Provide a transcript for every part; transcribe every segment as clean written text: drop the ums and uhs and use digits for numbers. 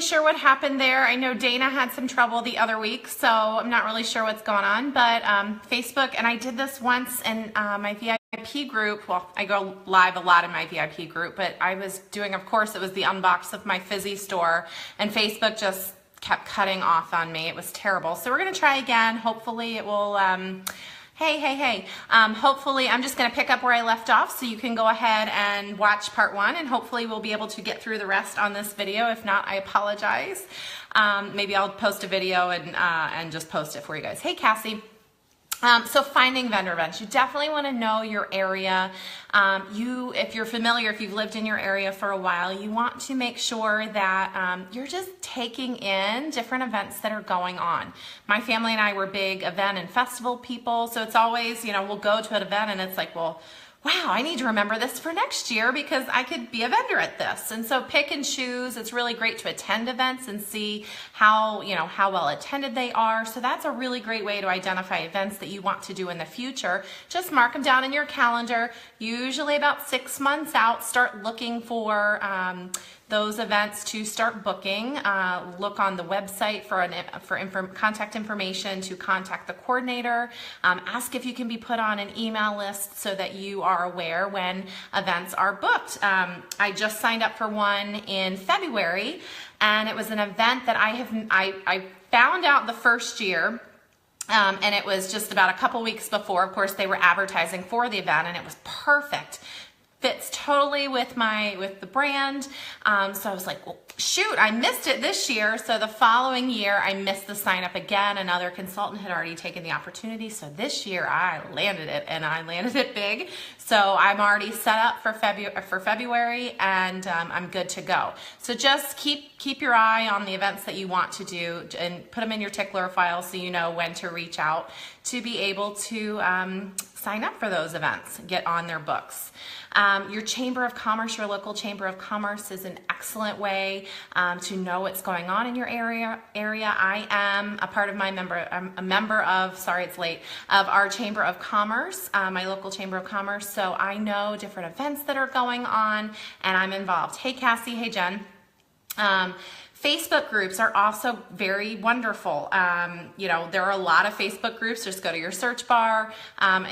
really sure what happened there. I know Dana had some trouble the other week, so I'm not really sure what's going on, but Facebook, and I did this once in my VIP group. Well, I go live a lot in my VIP group, but I was doing, of course, it was the unbox of my Fizzy store, and Facebook just kept cutting off on me. It was terrible. So we're going to try again. Hopefully it will... Hey. Hopefully I'm just going to pick up where I left off so you can go ahead and watch part 1, and hopefully we'll be able to get through the rest on this video. If not, I apologize. Maybe I'll post a video and just post it for you guys. Hey, Cassie. So finding vendor events, you definitely want to know your area. If you're familiar, if you've lived in your area for a while, you want to make sure that you're just taking in different events that are going on. My family and I were big event and festival people, so it's always, we'll go to an event and it's like, well, wow, I need to remember this for next year because I could be a vendor at this. And so pick and choose. It's really great to attend events and see how well attended they are. So that's a really great way to identify events that you want to do in the future. Just mark them down in your calendar. Usually about 6 months out, start looking for those events to start booking. Look on the website for contact information to contact the coordinator. Ask if you can be put on an email list so that you are aware when events are booked. I just signed up for one in February, and it was an event that I found out the first year. And it was just about a couple weeks before. Of course, they were advertising for the event, and it was perfect. Fits totally with the brand. So I was like, well, shoot, I missed it this year. So the following year, I missed the sign up again. Another consultant had already taken the opportunity. So this year I landed it, and I landed it big. So I'm already set up for February, and I'm good to go. So just keep your eye on the events that you want to do and put them in your tickler file so you know when to reach out to be able to sign up for those events, get on their books. Your Chamber of Commerce, your local Chamber of Commerce is an excellent way to know what's going on in your area. I am I'm a member of, sorry it's late, of our Chamber of Commerce, my local Chamber of Commerce, so I know different events that are going on, and I'm involved. Hey Cassie, hey Jen. Facebook groups are also very wonderful. There are a lot of Facebook groups. Just go to your search bar.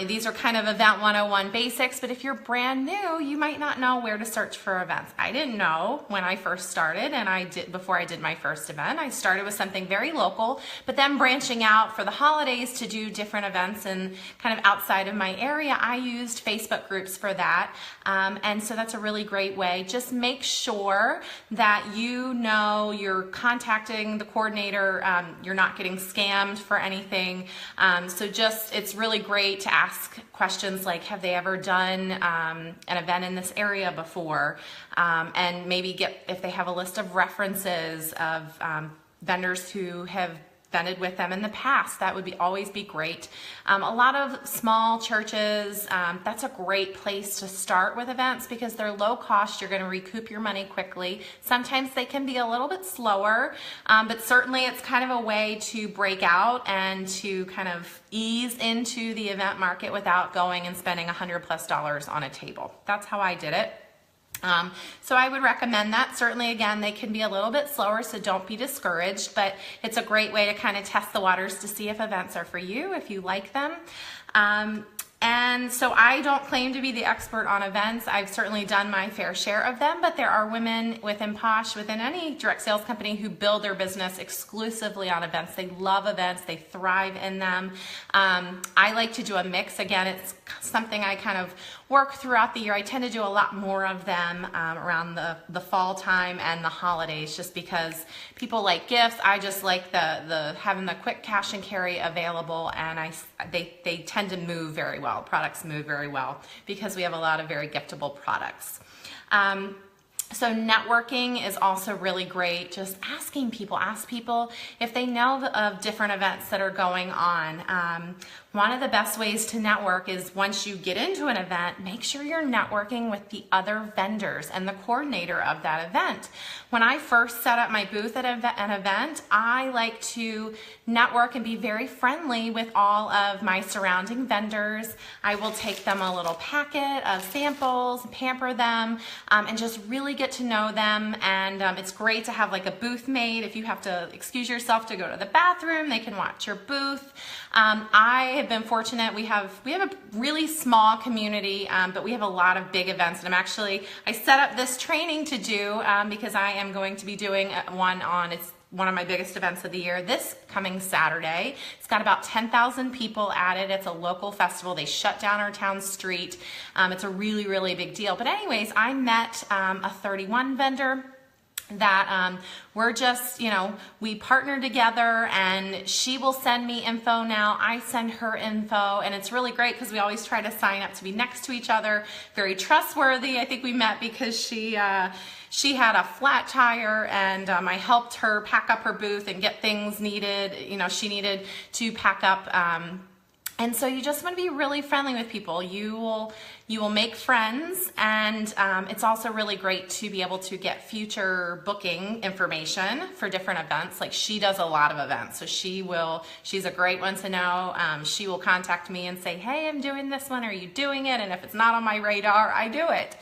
These are kind of Event 101 basics, but if you're brand new, you might not know where to search for events. I didn't know when I first started, and before I did my first event. I started with something very local, but then branching out for the holidays to do different events and kind of outside of my area, I used Facebook groups for that. And so that's a really great way. Just make sure that you know you're contacting the coordinator, you're not getting scammed for anything. It's really great to ask questions like, have they ever done an event in this area before? And maybe if they have a list of references of vendors who have vended with them in the past. That would always be great. A lot of small churches, that's a great place to start with events because they're low cost. You're going to recoup your money quickly. Sometimes they can be a little bit slower, but certainly it's kind of a way to break out and to kind of ease into the event market without going and spending $100+ on a table. That's how I did it. So I would recommend that. Certainly, again, they can be a little bit slower, so don't be discouraged, but it's a great way to kind of test the waters to see if events are for you, if you like them. And so I don't claim to be the expert on events. I've certainly done my fair share of them, but there are women within Posh, within any direct sales company, who build their business exclusively on events. They love events. They thrive in them. I like to do a mix. Again, it's something I kind of work throughout the year. I tend to do a lot more of them around the fall time and the holidays, just because people like gifts. I just like the having the quick cash and carry available, and they tend to move very well. Products move very well because we have a lot of very giftable products. So networking is also really great. Just ask people if they know of different events that are going on. one of the best ways to network is once you get into an event, make sure you're networking with the other vendors and the coordinator of that event. When I first set up my booth at an event, I like to network and be very friendly with all of my surrounding vendors. I will take them a little packet of samples, pamper them, and just really get to know them. And it's great to have like a booth mate. If you have to excuse yourself to go to the bathroom, they can watch your booth. I have been fortunate. We have a really small community, but we have a lot of big events. And I set up this training to do because I am going to be doing it's one of my biggest events of the year this coming Saturday. It's got about 10,000 people at it. It's a local festival. They shut down our town street. It's a really, really big deal. But anyways, I met a 31 vendor that we're just, we partner together, and she will send me info now. I send her info, and it's really great because we always try to sign up to be next to each other. Very trustworthy. I think we met because she had a flat tire, and I helped her pack up her booth and get things needed. She needed to pack up. And so you just want to be really friendly with people. You will make friends, and it's also really great to be able to get future booking information for different events. Like, she does a lot of events, so she's a great one to know. She will contact me and say, hey, I'm doing this one, are you doing it? And if it's not on my radar, I do it.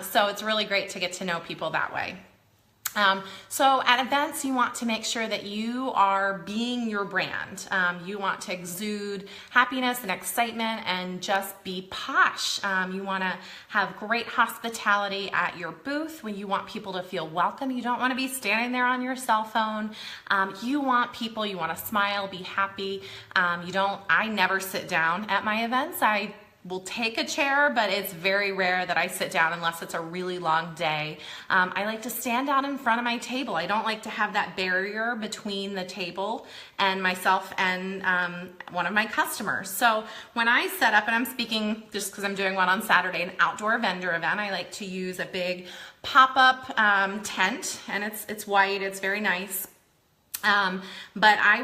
So it's really great to get to know people that way. So at events, you want to make sure that you are being your brand. You want to exude happiness and excitement and just be posh. You want to have great hospitality at your booth when you want people to feel welcome. You don't want to be standing there on your cell phone. You want to smile, be happy. I never sit down at my events. I will take a chair, but it's very rare that I sit down unless it's a really long day. I like to stand out in front of my table. I don't like to have that barrier between the table and myself and one of my customers. So when I set up, and I'm speaking just because I'm doing one on Saturday, an outdoor vendor event, I like to use a big pop-up tent, and it's white, it's very nice. But I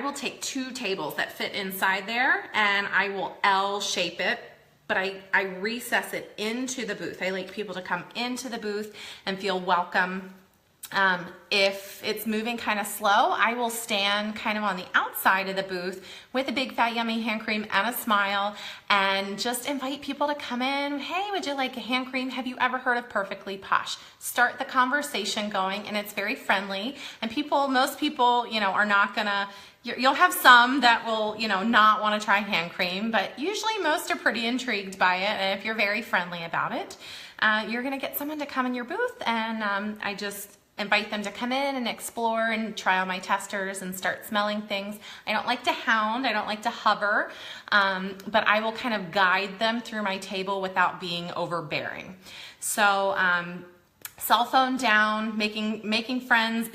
will take 2 tables that fit inside there, and I will L shape it, but I recess it into the booth. I like people to come into the booth and feel welcome. If it's moving kind of slow, I will stand kind of on the outside of the booth with a big fat yummy hand cream and a smile, and just invite people to come in. Hey, would you like a hand cream? Have you ever heard of Perfectly Posh? Start the conversation going, and it's very friendly. And most people, are not gonna, you'll have some that will, not want to try hand cream, but usually most are pretty intrigued by it. And if you're very friendly about it, you're gonna get someone to come in your booth, and I just invite them to come in and explore and try on my testers and start smelling things. I don't like to hound, I don't like to hover, but I will kind of guide them through my table without being overbearing. So cell phone down, making friends,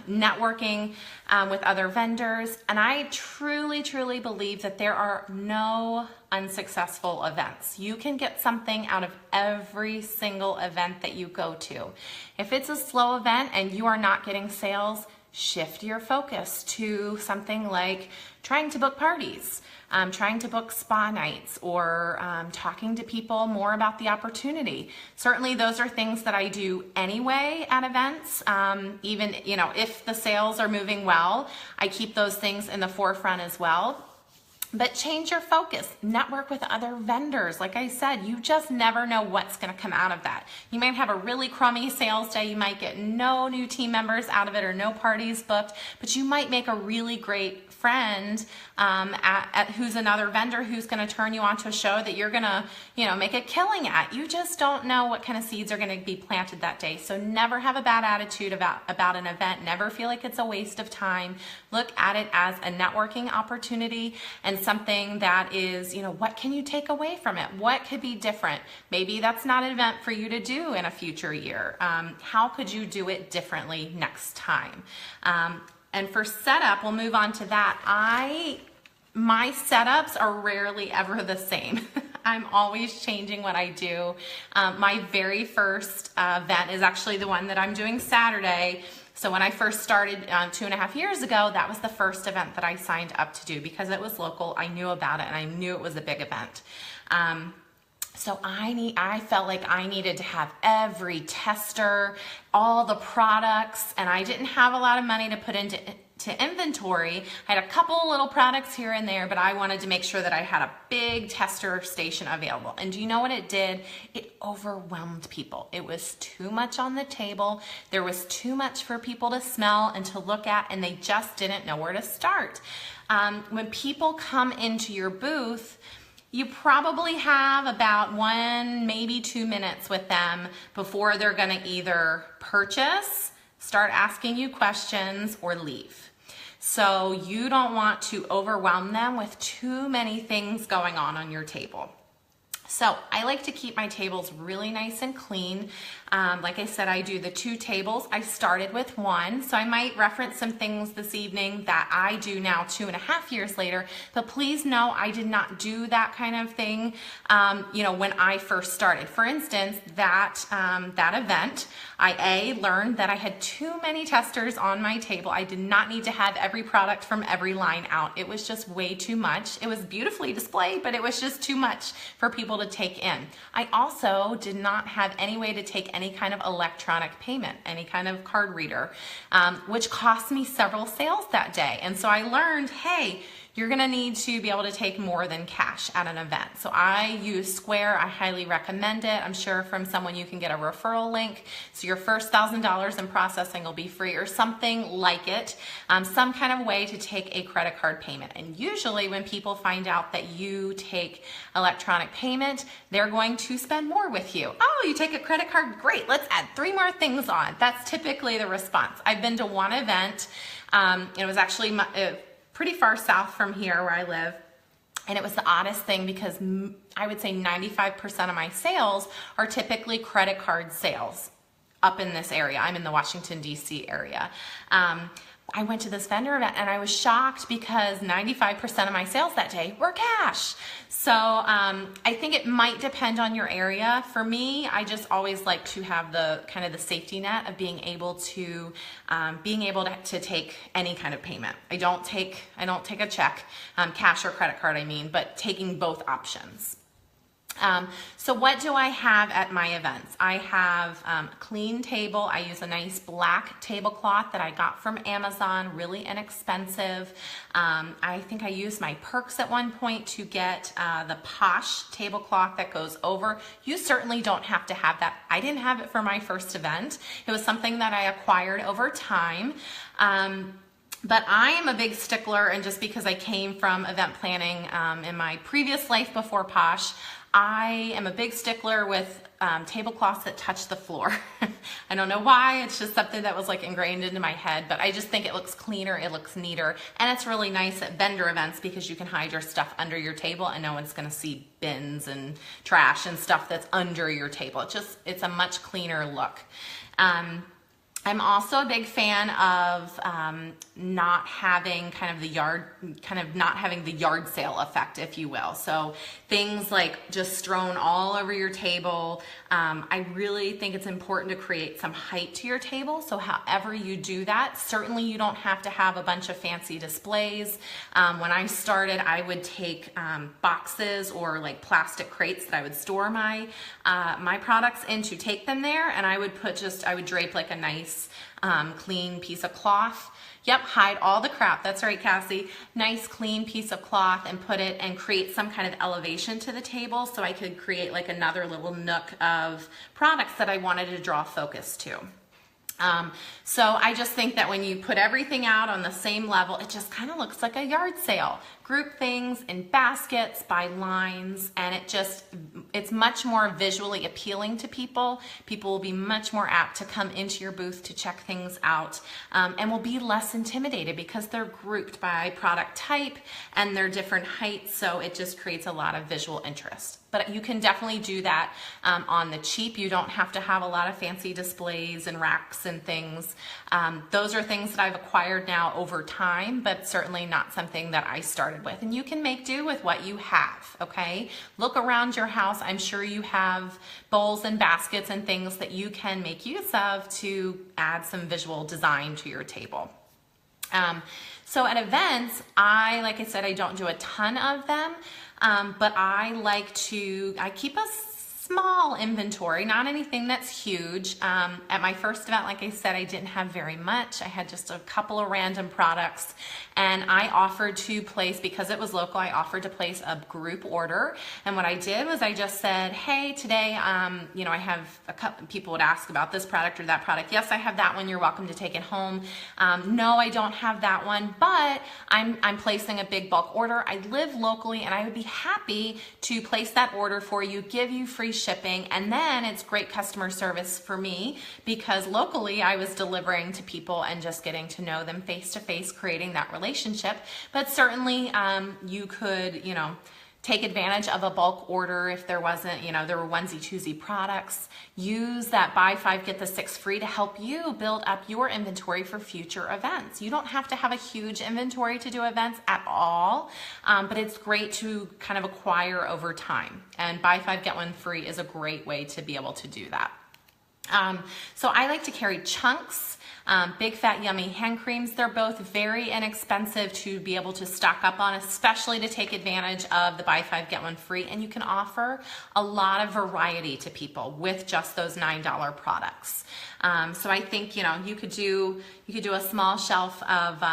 networking with other vendors. And I truly, truly believe that there are no unsuccessful events. You can get something out of every single event that you go to. If it's a slow event and you are not getting sales, shift your focus to something like trying to book parties, trying to book spa nights, or talking to people more about the opportunity. Certainly those are things that I do anyway at events. Even, if the sales are moving well, I keep those things in the forefront as well. But change your focus, network with other vendors. Like I said, you just never know what's gonna come out of that. You might have a really crummy sales day, you might get no new team members out of it or no parties booked, but you might make a really great friend who's another vendor who's gonna turn you onto a show that you're gonna, make a killing at. You just don't know what kind of seeds are gonna be planted that day. So never have a bad attitude about an event, never feel like it's a waste of time. Look at it as a networking opportunity and something that is, what can you take away from it? What could be different? Maybe that's not an event for you to do in a future year. How could you do it differently next time? And for setup, we'll move on to that. My setups are rarely ever the same. I'm always changing what I do. My very first event is actually the one that I'm doing Saturday. So when I first started 2.5 years ago, that was the first event that I signed up to do because it was local. I knew about it and I knew it was a big event. So I felt like I needed to have every tester, all the products, and I didn't have a lot of money to put into inventory. I had a couple little products here and there, but I wanted to make sure that I had a big tester station available. And do you know what it did? It overwhelmed people. It was too much on the table. There was too much for people to smell and to look at, and they just didn't know where to start. When people come into your booth, you probably have about 1, maybe 2 minutes with them before they're gonna either purchase, start asking you questions, or leave. So you don't want to overwhelm them with too many things going on your table. So I like to keep my tables really nice and clean. Like I said, I do the 2 tables. I started with 1, so I might reference some things this evening that I do now 2.5 years later, but please know I did not do that kind of thing when I first started. For instance, that event, I learned that I had too many testers on my table. I did not need to have every product from every line out. It was just way too much. It was beautifully displayed, but it was just too much for people to take in. I also did not have any way to take any kind of electronic payment, any kind of card reader, which cost me several sales that day. And so I learned, hey, you're gonna need to be able to take more than cash at an event. So I use Square. I highly recommend it. I'm sure from someone you can get a referral link. So your first $1,000 in processing will be free or something like it. Some kind of way to take a credit card payment. And usually when people find out that you take electronic payment, they're going to spend more with you. Oh, you take a credit card? Great, let's add 3 more things on. That's typically the response. I've been to one event. It was actually pretty far south from here where I live. And it was the oddest thing because I would say 95% of my sales are typically credit card sales up in this area. I'm in the Washington, D.C. area. I went to this vendor event and I was shocked because 95% of my sales that day were cash. So I think it might depend on your area. For me, I just always like to have the kind of the safety net of being able to take any kind of payment. I don't take a check, cash or credit card, I mean, but taking both options. So what do I have at my events? I have a clean table. I use a nice black tablecloth that I got from Amazon, really inexpensive. I think I used my Perks at one point to get the Posh tablecloth that goes over. You certainly don't have to have that. I didn't have it for my first event. It was something that I acquired over time. But I am a big stickler, and just because I came from event planning in my previous life before Posh, I am a big stickler with tablecloths that touch the floor. I don't know why, it's just something that was like ingrained into my head, but I just think it looks cleaner, it looks neater, and it's really nice at vendor events because you can hide your stuff under your table and no one's gonna see bins and trash and stuff that's under your table. It's a much cleaner look. I'm also a big fan of not having not having the yard sale effect, if you will. So things like just strewn all over your table. I really think it's important to create some height to your table. So however you do that, certainly you don't have to have a bunch of fancy displays. When I started, I would take boxes or like plastic crates that I would store my products in to take them there, and I would drape like a nice clean piece of cloth. Yep, hide all the crap. That's right, Cassie. Nice clean piece of cloth and put it and create some kind of elevation to the table so I could create like another little nook of products that I wanted to draw focus to. So I just think that when you put everything out on the same level, it just kind of looks like a yard sale. Group things in baskets by lines, and it's much more visually appealing to people. People will be much more apt to come into your booth to check things out, and will be less intimidated because they're grouped by product type and their different heights, so it just creates a lot of visual interest. But you can definitely do that on the cheap. You don't have to have a lot of fancy displays and racks and things. Those are things that I've acquired now over time, but certainly not something that I started with. And you can make do with what you have, okay? Look around your house. I'm sure you have bowls and baskets and things that you can make use of to add some visual design to your table. So at events, like I said, I don't do a ton of them, but I keep a small inventory, not anything that's huge. At my first event, like I said, I didn't have very much. I had just a couple of random products, and I offered to place, because it was local, I offered to place a group order. And what I did was I just said, hey, today, I have a couple people would ask about this product or that product. Yes, I have that one. You're welcome to take it home. No, I don't have that one, but I'm placing a big bulk order. I live locally, and I would be happy to place that order for you, give you free shipping, and then it's great customer service for me because locally I was delivering to people and just getting to know them face to face, creating that relationship. But certainly you could, take advantage of a bulk order if there wasn't, there were onesie-twosie products. Use that buy 5, get the 6 free to help you build up your inventory for future events. You don't have to have a huge inventory to do events at all, but it's great to kind of acquire over time. And buy 5, get 1 free is a great way to be able to do that. So I like to carry chunks. Big Fat Yummy hand creams. They're both very inexpensive to be able to stock up on, especially to take advantage of the buy 5 get 1 free, and you can offer a lot of variety to people with just those $9 products. So I think you could do a small shelf of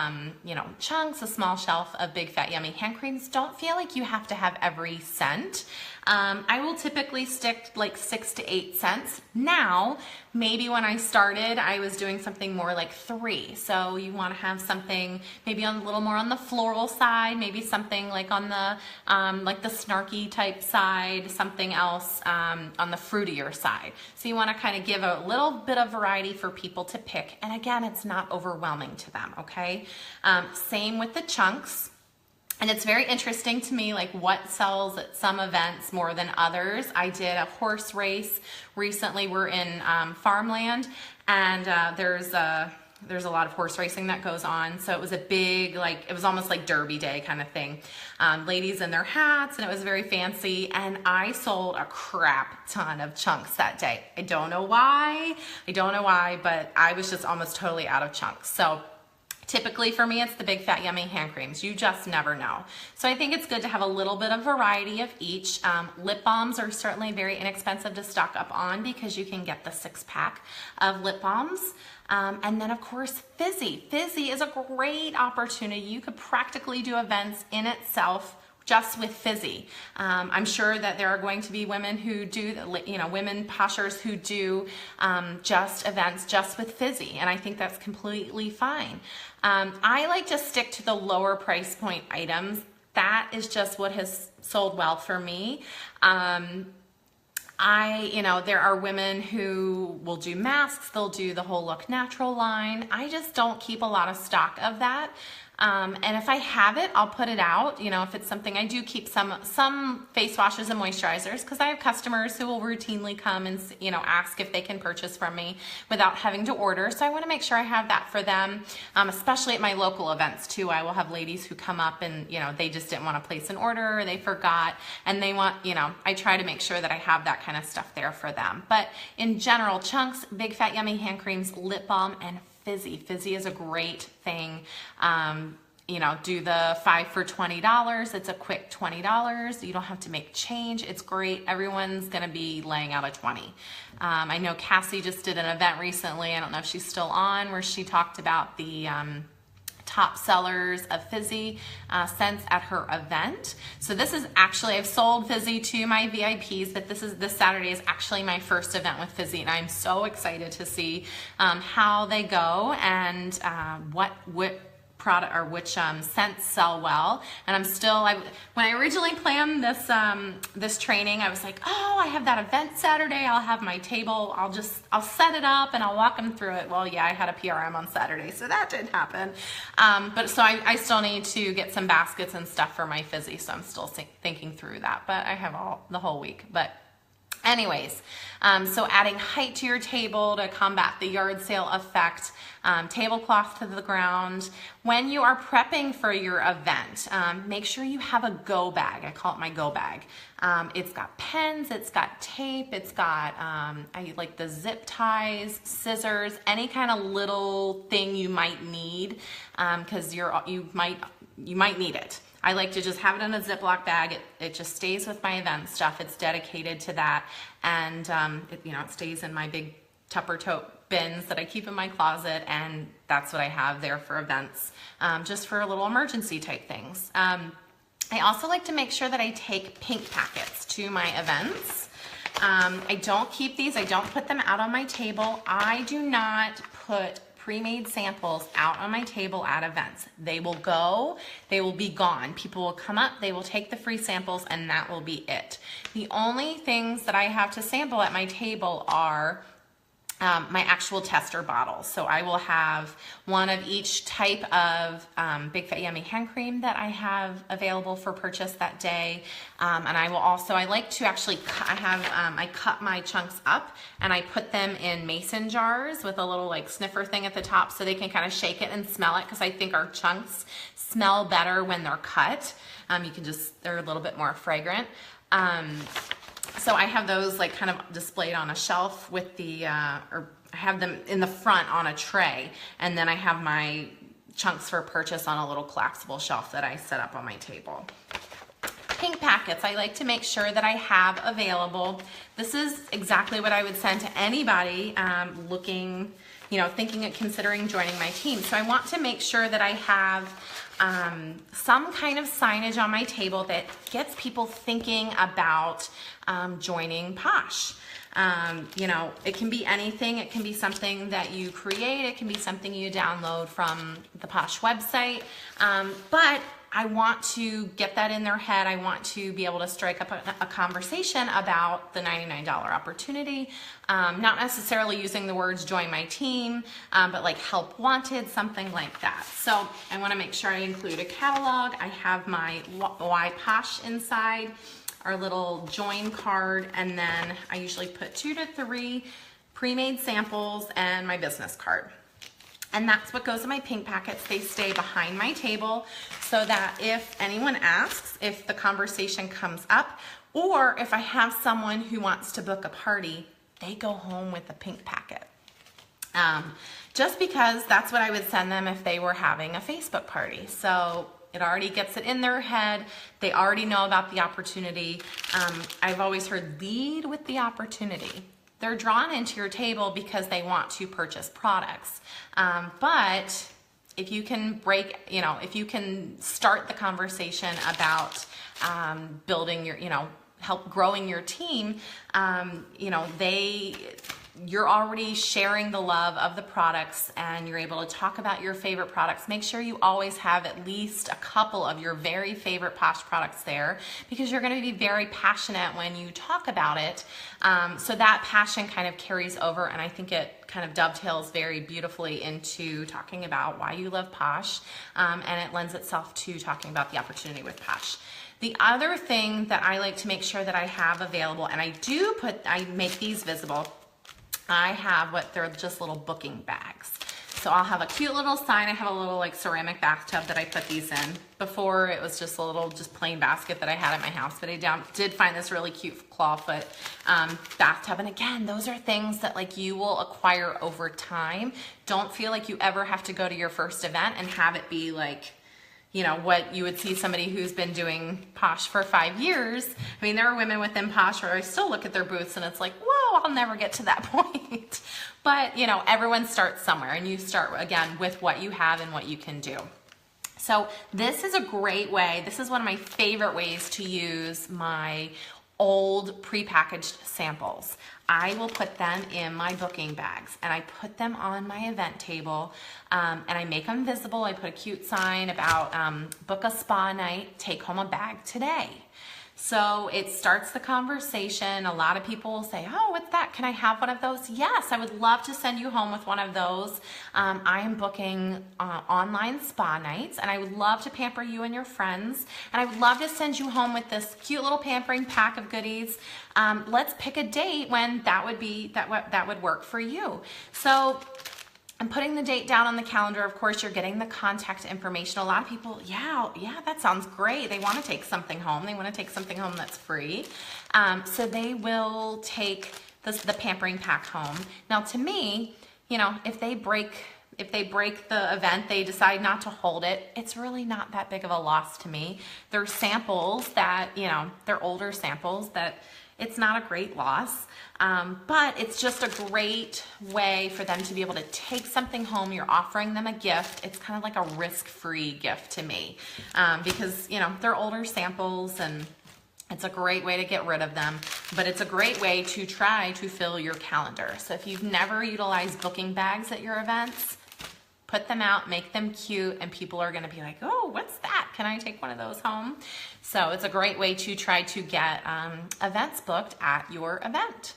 chunks, a small shelf of Big Fat Yummy hand creams. Don't feel like you have to have every scent. I will typically stick like 6 to 8 cents. Now, maybe when I started, I was doing something more like 3. So you want to have something maybe a little more on the floral side, maybe something like on the like the snarky type side, something else on the fruitier side. So you want to kind of give a little bit of variety for people to pick. And again, it's not overwhelming to them, okay? Same with the chunks. And it's very interesting to me, like what sells at some events more than others. I did a horse race recently. We're in farmland, and there's a lot of horse racing that goes on. So it was a big, it was almost like Derby Day kind of thing. Ladies in their hats, and it was very fancy. And I sold a crap ton of chunks that day. I don't know why, but I was just almost totally out of chunks. So typically for me, it's the Big Fat Yummy hand creams. You just never know. So I think it's good to have a little bit of variety of each. Lip balms are certainly very inexpensive to stock up on because you can get the 6-pack of lip balms. And then of course, Fizzy. Fizzy is a great opportunity. You could practically do events in itself just with Fizzy. I'm sure that there are going to be women who do, women poshers who do just events just with Fizzy, and I think that's completely fine. I like to stick to the lower price point items. That is just what has sold well for me. There are women who will do masks, they'll do the whole Look Natural line. I just don't keep a lot of stock of that. And if I have it, I'll put it out. If it's something, I do keep some face washes and moisturizers because I have customers who will routinely come and ask if they can purchase from me without having to order. So I want to make sure I have that for them, especially at my local events too. I will have ladies who come up and they just didn't want to place an order, or they forgot, and they want I try to make sure that I have that kind of stuff there for them. But in general, chunks, Big Fat Yummy hand creams, lip balm, and Fizzy. Fizzy is a great thing. Do the 5 for $20. It's a quick $20. You don't have to make change. It's great. Everyone's going to be laying out a 20. I know Cassie just did an event recently. I don't know if she's still on, where she talked about the top sellers of Fizzy scents at her event. So this is actually, I've sold Fizzy to my VIPs, but this Saturday is actually my first event with Fizzy, and I'm so excited to see how they go and what product or which scents sell well. And I'm still, when I originally planned this training, I was like, oh, I have that event Saturday. I'll have my table. I'll set it up and I'll walk them through it. Well, yeah, I had a PRM on Saturday, so that didn't happen. But so I still need to get some baskets and stuff for my fizzy. So I'm still thinking through that, but I have the whole week. But anyways, so adding height to your table to combat the yard sale effect, tablecloth to the ground. When you are prepping for your event, make sure you have a go bag. I call it my go bag. It's got pens, it's got tape, it's got, I like the zip ties, scissors, any kind of little thing you might need, because you might need it. I like to just have it in a Ziploc bag. It just stays with my event stuff. It's dedicated to that, and it stays in my big Tupper tote bins that I keep in my closet, and that's what I have there for events, just for little emergency type things. I also like to make sure that I take pink packets to my events. I don't keep these. I don't put them out on my table. I do not put pre-made samples out on my table at events. They will go, they will be gone. People will come up, they will take the free samples, and that will be it. The only things that I have to sample at my table are my actual tester bottles. So I will have one of each type of Big Fat Yummy hand cream that I have available for purchase that day. And I will also, I like to actually I cut my chunks up and I put them in mason jars with a little like sniffer thing at the top so they can kind of shake it and smell it, because I think our chunks smell better when they're cut. They're a little bit more fragrant. So I have those like kind of displayed on a shelf with or I have them in the front on a tray, and then I have my chunks for purchase on a little collapsible shelf that I set up on my table. Pink packets, I like to make sure that I have available. This is exactly what I would send to anybody looking, thinking of considering joining my team. So I want to make sure that I have some kind of signage on my table that gets people thinking about joining Posh. It can be anything. It can be something that you create. It can be something you download from the Posh website. But I want to get that in their head. I want to be able to strike up a conversation about the $99 opportunity. Not necessarily using the words join my team, but like help wanted, something like that. So I want to make sure I include a catalog. I have my Why Posh inside, our little join card, and then I usually put 2 to 3 pre-made samples and my business card. And that's what goes in my pink packets. They stay behind my table so that if anyone asks, if the conversation comes up, or if I have someone who wants to book a party, they go home with a pink packet. Just because that's what I would send them if they were having a Facebook party. So it already gets it in their head. They already know about the opportunity. I've always heard lead with the opportunity. They're drawn into your table because they want to purchase products. But if you can if you can start the conversation about building your, help growing your team, you're already sharing the love of the products and you're able to talk about your favorite products. Make sure you always have at least a couple of your very favorite Posh products there, because you're going to be very passionate when you talk about it. So that passion kind of carries over, and I think it kind of dovetails very beautifully into talking about why you love Posh, and it lends itself to talking about the opportunity with Posh. The other thing that I like to make sure that I have available, and I make these visible, I have they're just little booking bags. So I'll have a cute little sign. I have a little like ceramic bathtub that I put these in. Before it was just a little plain basket that I had at my house, but I did find this really cute clawfoot bathtub. And again, those are things that like you will acquire over time. Don't feel like you ever have to go to your first event and have it be like, what you would see somebody who's been doing Posh for 5 years. I mean, there are women within Posh where I still look at their booths and it's like, whoa, I'll never get to that point. But, everyone starts somewhere, and you start, again, with what you have and what you can do. So this is a great way. This is one of my favorite ways to use my old prepackaged samples. I will put them in my booking bags and I put them on my event table, and I make them visible. I put a cute sign about book a spa night, take home a bag today. So it starts the conversation. A lot of people will say, oh, what's that? Can I have one of those? Yes, I would love to send you home with one of those. I am booking online spa nights, and I would love to pamper you and your friends. And I would love to send you home with this cute little pampering pack of goodies. Let's pick a date when that would work for you. So I'm putting the date down on the calendar. Of course, you're getting the contact information. A lot of people, yeah, that sounds great. They want to take something home. They want to take something home that's free. So they will take the pampering pack home. Now, to me, you know, if they break the event, they decide not to hold it, it's really not that big of a loss to me. They're samples that, you know, they're older samples that it's not a great loss. But it's just a great way for them to be able to take something home. You're offering them a gift. It's kind of like a risk-free gift to me, because, you know, they're older samples and it's a great way to get rid of them, but it's a great way to try to fill your calendar. So if you've never utilized booking bags at your events, put them out, make them cute, and people are gonna be like, oh, what's that? Can I take one of those home? So it's a great way to try to get events booked at your event.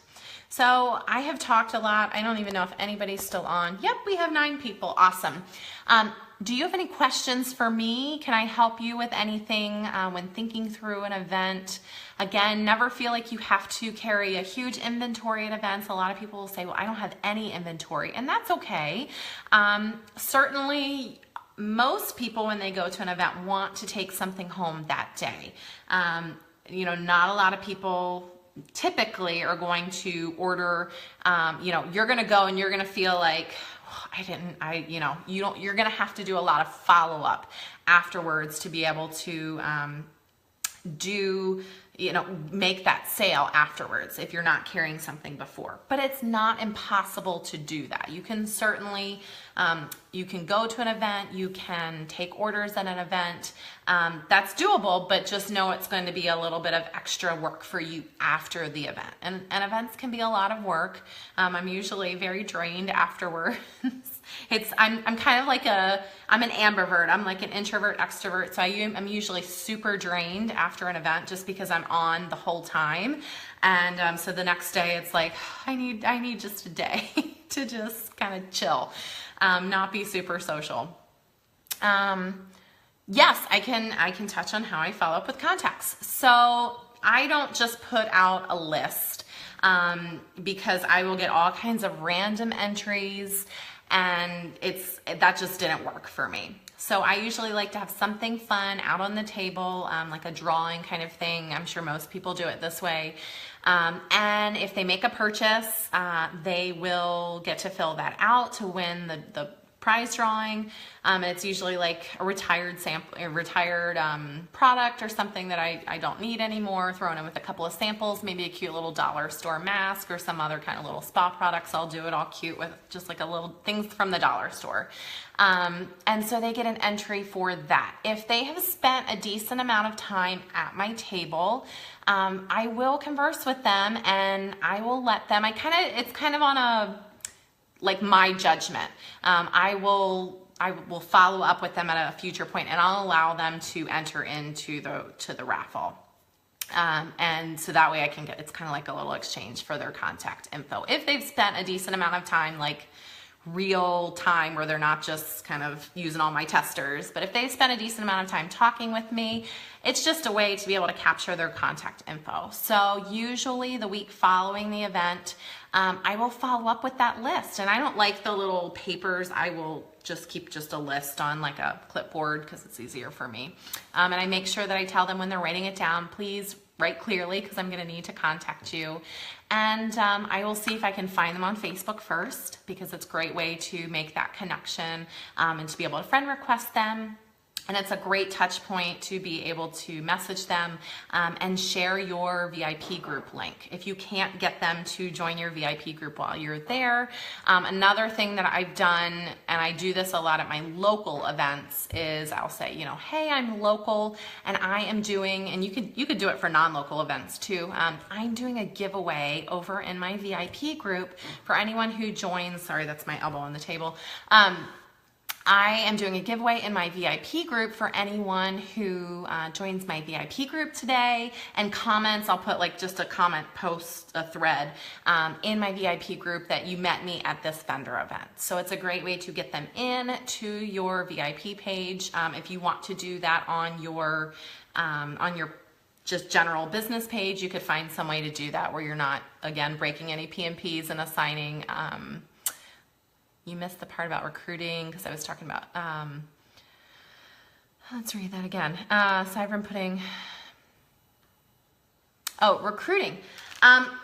So I have talked a lot. I don't even know if anybody's still on. Yep, we have 9 people. Awesome. Do you have any questions for me? Can I help you with anything when thinking through an event? Again, never feel like you have to carry a huge inventory at events. A lot of people will say, well, I don't have any inventory, and that's okay. Certainly, most people when they go to an event want to take something home that day. You know, not a lot of people typically are going to order, you know, you're going to go and you're going to feel like, oh, you're going to have to do a lot of follow-up afterwards to be able to make that sale afterwards if you're not carrying something before. But it's not impossible to do that. You can certainly, you can go to an event, you can take orders at an event. That's doable, but just know it's going to be a little bit of extra work for you after the event. And events can be a lot of work. I'm usually very drained afterwards. I'm kind of like I'm an ambivert. I'm like an introvert, extrovert. So I'm usually super drained after an event just because I'm on the whole time. And so the next day it's like, I need just a day to just kind of chill, not be super social. Yes, I can touch on how I follow up with contacts. So I don't just put out a list, because I will get all kinds of random entries, and that just didn't work for me. So I usually like to have something fun out on the table, like a drawing kind of thing. I'm sure most people do it this way. And if they make a purchase, they will get to fill that out to win the prize drawing. It's usually like a retired product or something that I don't need anymore, thrown in with a couple of samples, maybe a cute little dollar store mask or some other kind of little spa products. I'll do it all cute with just like a little things from the dollar store. And so they get an entry for that. If they have spent a decent amount of time at my table, I will converse with them and I will let them, it's kind of on like my judgment. I will follow up with them at a future point, and I'll allow them to enter into the raffle. And so that way it's kind of like a little exchange for their contact info. If they've spent a decent amount of time, like real time, where they're not just kind of using all my testers, but if they've spent a decent amount of time talking with me, it's just a way to be able to capture their contact info. So usually the week following the event, I will follow up with that list. And I don't like the little papers. I will just keep just a list on like a clipboard because it's easier for me. And I make sure that I tell them when they're writing it down, please write clearly because I'm going to need to contact you. And I will see if I can find them on Facebook first, because it's a great way to make that connection and to be able to friend request them. And it's a great touch point to be able to message them and share your VIP group link if you can't get them to join your VIP group while you're there. Another thing that I've done, and I do this a lot at my local events, is I'll say, you know, hey, I'm local and I am doing, and you could do it for non-local events too. I'm doing a giveaway over in my VIP group for anyone who joins. Sorry, that's my elbow on the table. I am doing a giveaway in my VIP group for anyone who joins my VIP group today and comments. I'll put like just a comment post, a thread in my VIP group that you met me at this vendor event. So it's a great way to get them in to your VIP page. If you want to do that on your just general business page, you could find some way to do that where you're not, again, breaking any PMPs and assigning. You missed the part about recruiting because I was talking about, let's read that again. Aside from putting, recruiting.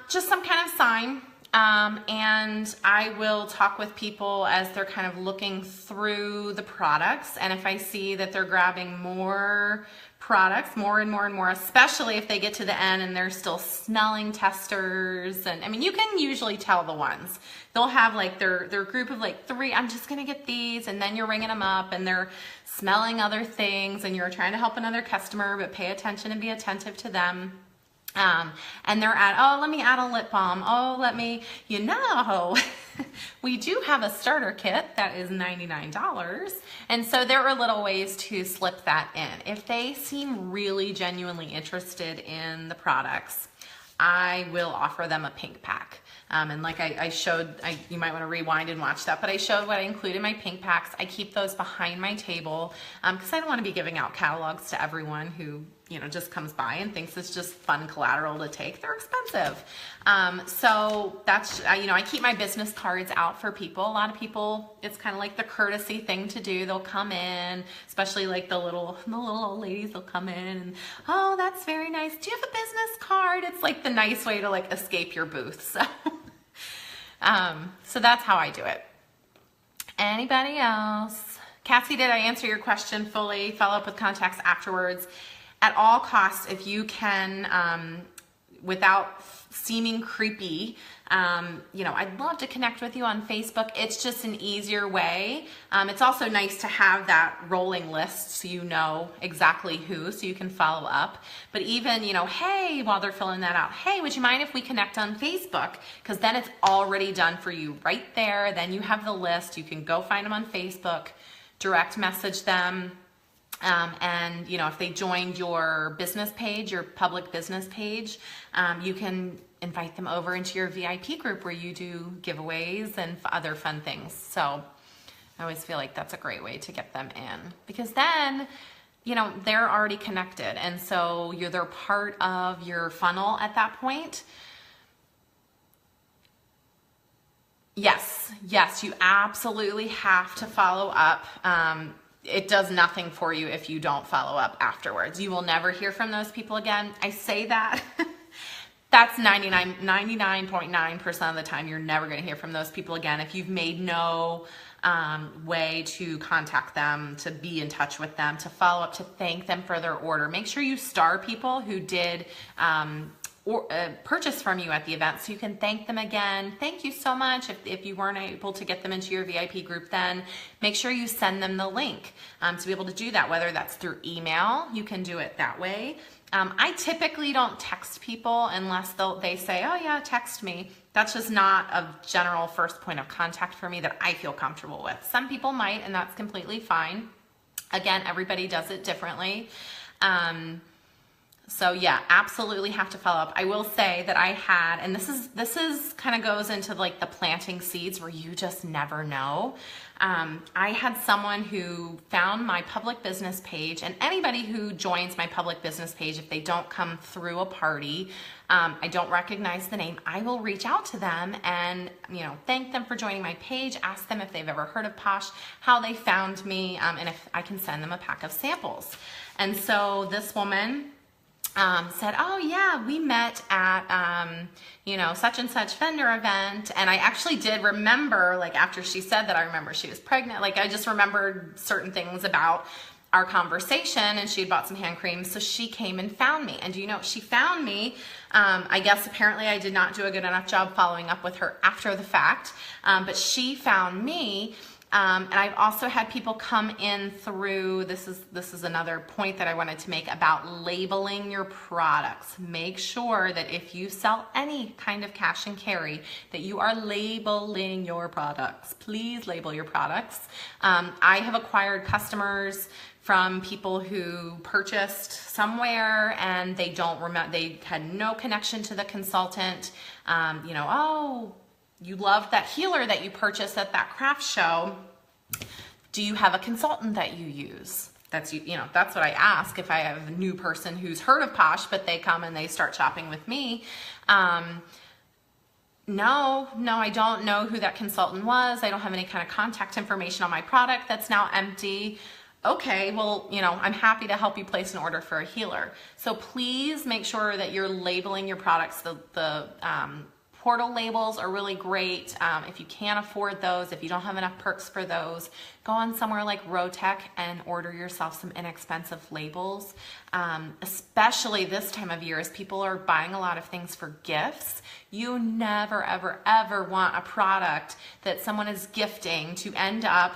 Just some kind of sign. And I will talk with people as they're kind of looking through the products. And if I see that they're grabbing more products, more and more and more, especially if they get to the end and they're still smelling testers. And I mean, you can usually tell the ones. They'll have like their group of like 3, I'm just gonna get these, and then you're ringing them up and they're smelling other things and you're trying to help another customer, but pay attention and be attentive to them. And they're at, oh, let me add a lip balm. Oh, let me, you know, we do have a starter kit that is $99. And so there are little ways to slip that in. If they seem really genuinely interested in the products, I will offer them a pink pack. And like I showed, you might want to rewind and watch that, but I showed what I include in my pink packs. I keep those behind my table because I don't want to be giving out catalogs to everyone who, you know, just comes by and thinks it's just fun collateral to take. They're expensive. So that's, you know, I keep my business cards out for people. A lot of people, it's kind of like the courtesy thing to do. They'll come in, especially like the little old ladies, they'll come in and, oh, that's very nice. Do you have a business card? It's like the nice way to like escape your booth. So that's how I do it. Anybody else? Cassie, did I answer your question fully? Follow up with contacts afterwards. At all costs, if you can, without seeming creepy, you know, I'd love to connect with you on Facebook. It's just an easier way. It's also nice to have that rolling list so you know exactly who, so you can follow up. But even, you know, hey, while they're filling that out, hey, would you mind if we connect on Facebook? Because then it's already done for you right there. Then you have the list. You can go find them on Facebook, direct message them. And you know, if they joined your business page, your public business page, you can invite them over into your VIP group where you do giveaways and other fun things. So I always feel like that's a great way to get them in, because then, you know, they're already connected. And so they're part of your funnel at that point. Yes, you absolutely have to follow up. It does nothing for you if you don't follow up afterwards. You will never hear from those people again. I say that. That's 99.9% of the time you're never going to hear from those people again if you've made no way to contact them, to be in touch with them, to follow up, to thank them for their order. Make sure you star people who did purchase from you at the event so you can thank them again. Thank you so much. If you weren't able to get them into your VIP group, then make sure you send them the link to be able to do that, whether that's through email. You can do it that way. I typically don't text people unless they say, oh yeah, text me. That's just not a general first point of contact for me that I feel comfortable with. Some people might, and that's completely fine. Again, everybody does it differently. So yeah, absolutely have to follow up. I will say that I had, and this is kind of goes into like the planting seeds where you just never know. I had someone who found my public business page, and anybody who joins my public business page, if they don't come through a party, I don't recognize the name, I will reach out to them and, you know, thank them for joining my page, ask them if they've ever heard of Posh, how they found me, and if I can send them a pack of samples. And so this woman said, oh yeah, we met at, you know, such and such vendor event. And I actually did remember, like after she said that, I remember she was pregnant. Like I just remembered certain things about our conversation, and she had bought some hand cream, so she came and found me. And do you know, she found me, I guess apparently I did not do a good enough job following up with her after the fact, but she found me. And I've also had people come in through, this is another point that I wanted to make about labeling your products. Make sure that if you sell any kind of cash and carry, that you are labeling your products. Please label your products. I have acquired customers from people who purchased somewhere and they don't remember, they had no connection to the consultant. Oh, you loved that healer that you purchased at that craft show. Do you have a consultant that you use? That's what I ask if I have a new person who's heard of Posh, but they come and they start shopping with me. No, I don't know who that consultant was. I don't have any kind of contact information on my product that's now empty. Okay, well, I'm happy to help you place an order for a healer. So please make sure that you're labeling your products. The portal labels are really great. If you can't afford those, if you don't have enough perks for those, go on somewhere like Rotech and order yourself some inexpensive labels. Especially this time of year as people are buying a lot of things for gifts. You never, ever, ever want a product that someone is gifting to end up,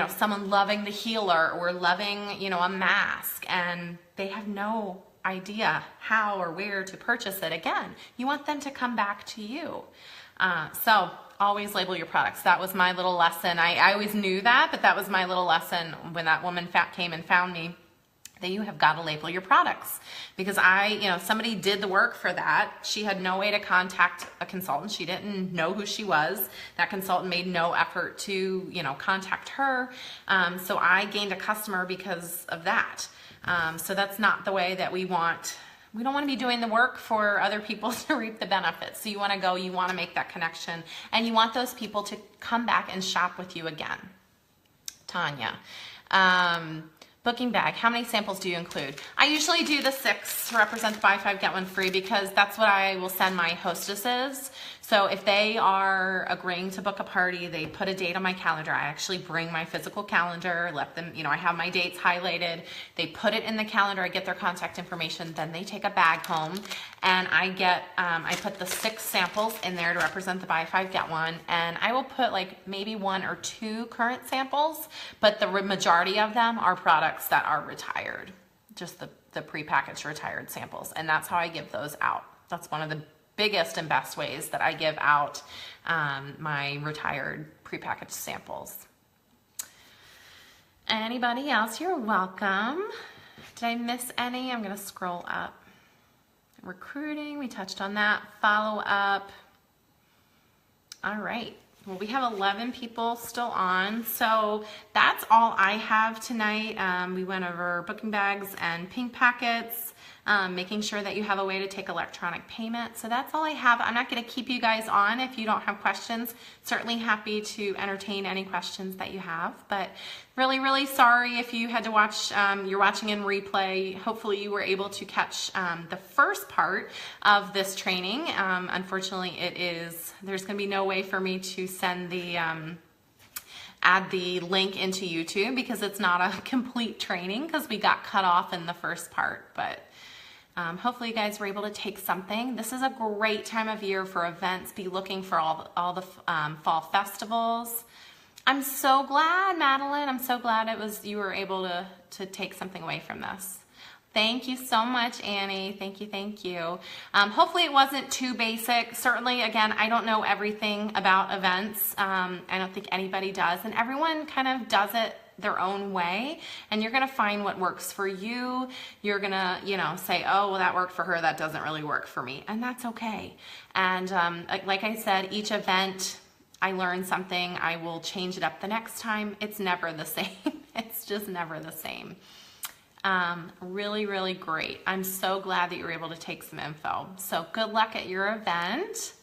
someone loving the healer or loving, a mask, and they have no idea how or where to purchase it again. You want them to come back to you. So always label your products. That was my little lesson. I always knew that, but that was my little lesson when that woman came and found me, that you have got to label your products. Because somebody did the work for that. She had no way to contact a consultant. She didn't know who she was. That consultant made no effort to, contact her. So I gained a customer because of that. So that's not the way that we don't want to be doing the work for other people to reap the benefits. So you want to make that connection, and you want those people to come back and shop with you again. Tanya, booking bag, how many samples do you include? I usually do the 6 to represent the buy 5 get 1 free, because that's what I will send my hostesses. So if they are agreeing to book a party, they put a date on my calendar. I actually bring my physical calendar, let them, I have my dates highlighted. They put it in the calendar, I get their contact information, then they take a bag home, and I put the 6 samples in there to represent the buy 5 get 1, and I will put like maybe 1 or 2 current samples, but the majority of them are products that are retired, just the prepackaged retired samples, and that's how I give those out. That's one of the biggest and best ways that I give out my retired prepackaged samples. Anybody else? You're welcome. Did I miss any? I'm going to scroll up. Recruiting, we touched on that. Follow up. All right. Well, we have 11 people still on, so that's all I have tonight. We went over booking bags and pink packets, making sure that you have a way to take electronic payment. So that's all I have. I'm not going to keep you guys on if you don't have questions. Certainly happy to entertain any questions that you have, but really, really sorry if you had to watch, you're watching in replay. Hopefully you were able to catch the first part of this training. Unfortunately, there's going to be no way for me to send the, add the link into YouTube because it's not a complete training because we got cut off in the first part, but hopefully you guys were able to take something. This is a great time of year for events. Be looking for all the fall festivals. I'm so glad, Madeline. I'm so glad you were able to take something away from this. Thank you so much, Annie. Thank you, thank you. Hopefully it wasn't too basic. Certainly, again, I don't know everything about events. I don't think anybody does, and everyone kind of does it their own way, and you're gonna find what works for you. You're gonna, say, oh, well, that worked for her, that doesn't really work for me, and that's okay. And like I said, each event, I learn something, I will change it up the next time. It's never the same. It's just never the same. Really, really great. I'm so glad that you were able to take some info. So good luck at your event.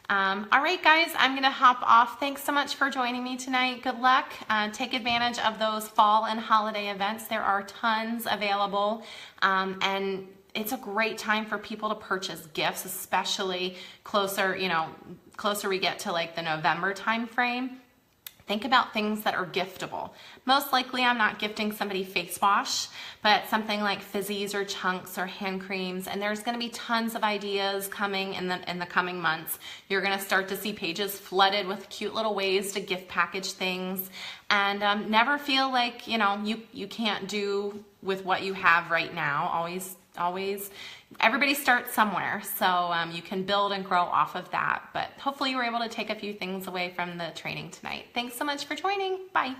All right, guys, I'm going to hop off. Thanks so much for joining me tonight. Good luck. Take advantage of those fall and holiday events. There are tons available, and it's a great time for people to purchase gifts, especially closer we get to like the November time frame. Think about things that are giftable. Most likely I'm not gifting somebody face wash, but something like fizzies or chunks or hand creams, and there's gonna be tons of ideas coming in the coming months. You're gonna start to see pages flooded with cute little ways to gift package things, and never feel like, you know, you can't do with what you have right now. Always, everybody starts somewhere, so you can build and grow off of that. But hopefully you were able to take a few things away from the training tonight. Thanks so much for joining. Bye.